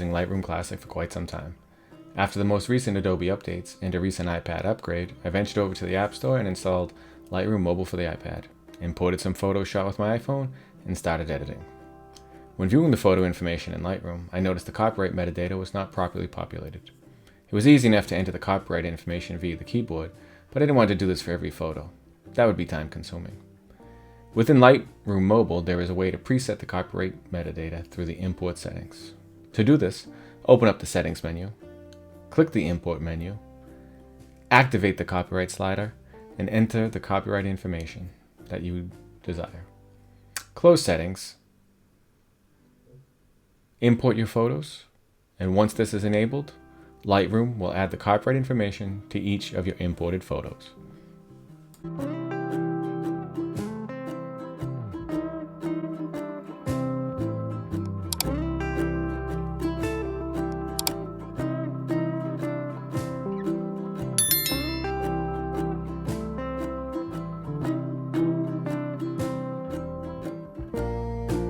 using Lightroom Classic for quite some time. After the most recent Adobe updates and a recent iPad upgrade, I ventured over to the App Store and installed Lightroom Mobile for the iPad, imported some photos shot with my iPhone, and started editing. When viewing the photo information in Lightroom, I noticed the copyright metadata was not properly populated. It was easy enough to enter the copyright information via the keyboard, but I didn't want to do this for every photo. That would be time consuming. Within Lightroom Mobile, there is a way to preset the copyright metadata through the import settings. To do this, open up the settings menu, click the import menu, activate the copyright slider, and enter the copyright information that you desire. Close settings, import your photos, and once this is enabled, Lightroom will add the copyright information to each of your imported photos.